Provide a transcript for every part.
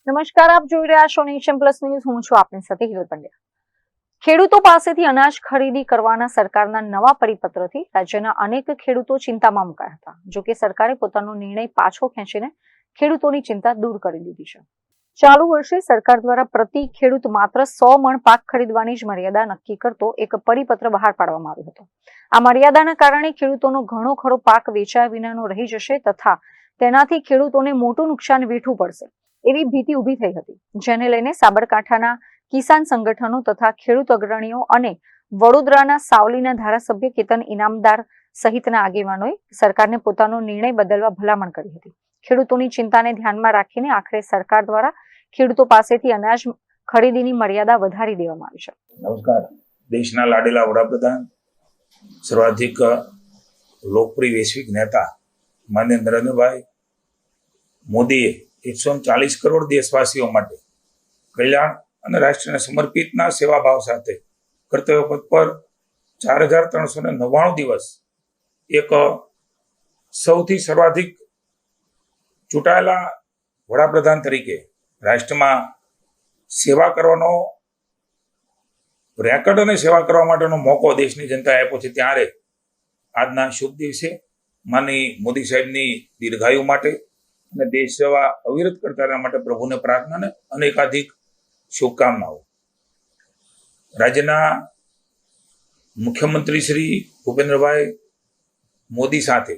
નમસ્કાર, આપ જોઈ રહ્યા છો નેશન પ્લસ ન્યૂઝ. હું છું આપની સાથે હિરલ પંડ્યા. ખેડૂતો પાસેથી અનાજ ખરીદી કરવાના સરકારના નવા પરિપત્રથી રાજ્યના અનેક ખેડૂતો ચિંતામાં મુકાયા હતા. જો કે સરકારે પોતાનો નિર્ણય પાછો ખેંચીને ખેડૂતોની ચિંતા દૂર કરી દીધી છે. ચાલુ વર્ષે સરકાર દ્વારા પ્રતિ ખેડૂત માત્ર 100 મણ પાક ખરીદવાની જ મર્યાદા નક્કી કરતો એક પરિપત્ર બહાર પાડવામાં આવ્યો હતો. આ મર્યાદાના કારણે ખેડૂતોનો ઘણો ખરો પાક વેચાયા વિનાનો રહી જશે તથા તેનાથી ખેડૂતોને મોટું નુકસાન વેઠવું પડશે એવી ભીતિ ઊભી થઈ હતી, જેને લઈને સાબરકાંઠાના કિસાન સંગઠનો તથા ખેડૂત અગ્રણીઓ અને વડોદરાના સાવલીના ધારાસભ્ય કેતન ઇનામદાર સહિતના આગેવાનોએ સરકારને પોતાનો નિર્ણય બદલવા ભલામણ કરી હતી. ખેડૂતોની ચિંતાને ધ્યાનમાં રાખીને આખરે સરકાર દ્વારા ખેડૂતો પાસેથી અનાજ ખરીદીની મર્યાદા વધારી દેવામાં આવી છે. નમસ્કાર. દેશના લાડેલા વડાપ્રધાન, સર્વાધિક લોકપ્રિય વૈશ્વિક નેતા માનનીય નરેન્દ્રભાઈ મોદીએ 140 કરોડ દેશવાસીઓ માટે કલ્યાણ અને રાષ્ટ્રને સમર્પિતના સેવાભાવ સાથે કર્તવ્ય પથ પર 4399 દિવસ એક સૌથી સર્વાધિક ચૂંટાયેલા વડાપ્રધાન તરીકે રાષ્ટ્રમાં સેવા કરવાનો રેકર્ડ અને સેવા કરવા માટેનો મોકો દેશની જનતાએ આપ્યો છે. ત્યારે આજના શુભ દિવસે માનનીય મોદી સાહેબની દીર્ઘાયુ માટે અને દેશ સેવા અવિરત કરતા રહેવા માટે પ્રભુને પ્રાર્થના અને અનેકાધિક શુભકામનાઓ. રાજ્યના મુખ્યમંત્રી શ્રી ભૂપેન્દ્રભાઈ મોદી સાથે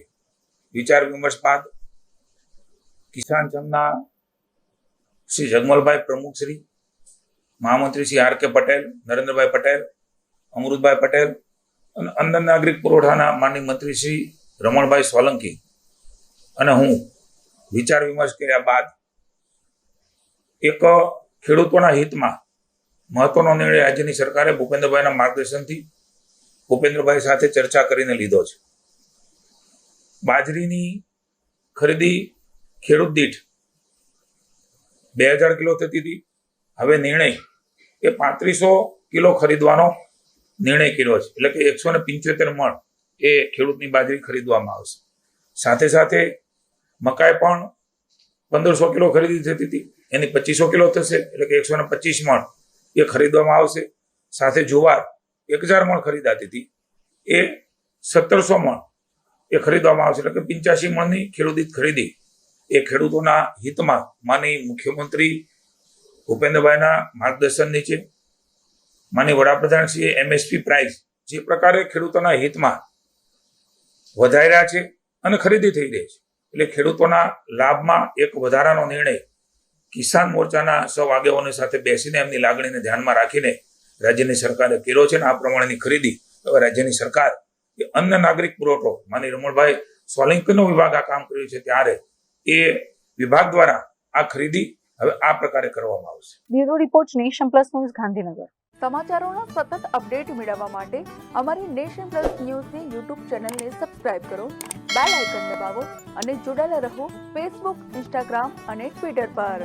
વિચાર વિમર્શ બાદ કિસાન સંઘના શ્રી જગમલભાઈ પ્રમુખ શ્રી, મહામંત્રી શ્રી આર કે પટેલ, નરેન્દ્રભાઈ પટેલ, અમૃતભાઈ પટેલ અને અન્ન નાગરિક પુરવઠાના માનનીય મંત્રી શ્રી રમણભાઈ સોલંકી અને હું વિચાર વિમર્શ કર્યા બાદ એક ખેડૂતોના હિતમાં મહત્વનો નિર્ણય રાજ્યની સરકારે ભૂપેન્દ્રભાઈના માર્ગદર્શનથી ભૂપેન્દ્રભાઈ સાથે ચર્ચા કરીને લીધો છે. બાજરીની ખરીદી ખેડૂત દીઠ 2000 કિલો થતી હતી. હવે નિર્ણય એ 3500 કિલો ખરીદવાનો નિર્ણય કર્યો છે. એટલે કે 175 મણ એ ખેડૂતની બાજરી ખરીદવામાં આવશે. સાથે સાથે મકાઈ પણ 1500 કિલો ખરીદી થતી હતી, એની 2500 કિલો થશે, એટલે કે 125 મણ એ ખરીદવામાં આવશે. સાથે જુવાર 1000 મણ ખરીદાતી હતી, એ 1700 મણ એ ખરીદવામાં આવશે. એટલે કે 85 મણની ખેડૂત ખરીદી એ ખેડૂતોના હિતમાં માનનીય મુખ્યમંત્રી ભૂપેન્દ્રભાઈના માર્ગદર્શન નીચે માનનીય વડાપ્રધાનશ્રીએ MSP પ્રાઇસ જે પ્રકારે ખેડૂતોના હિતમાં વધાર્યા છે અને ખરીદી થઈ રહી છે, એટલે ખેડૂતોના લાભમાં એક વધારાનો નિર્ણય કિસાન મોરચાના સૌ આગેવાનો સાથે બેસીને એમની લાગણીને ધ્યાનમાં રાખીને રાજ્યની સરકારે કર્યો છે. અને આ પ્રમાણેની ખરીદી હવે રાજ્યની સરકાર એ અન્ન નાગરિક પુરવઠો માનનીય રમણભાઈ સોલંકીનો વિભાગ આ કામ કર્યું છે, ત્યારે એ વિભાગ દ્વારા આ ખરીદી હવે આ પ્રકારે કરવામાં આવશે. Bureau report, nation plus news, Gandhinagar. સમાચારોના સતત અપડેટ મેળવવા માટે અમારી નેશન પ્લસ ન્યૂઝની યુટ્યુબ ચેનલને સબસ્ક્રાઇબ કરો, બેલ આઇકન દબાવો અને જોડાયેલા રહો ફેસબુક, ઇન્સ્ટાગ્રામ અને ટ્વિટર પર.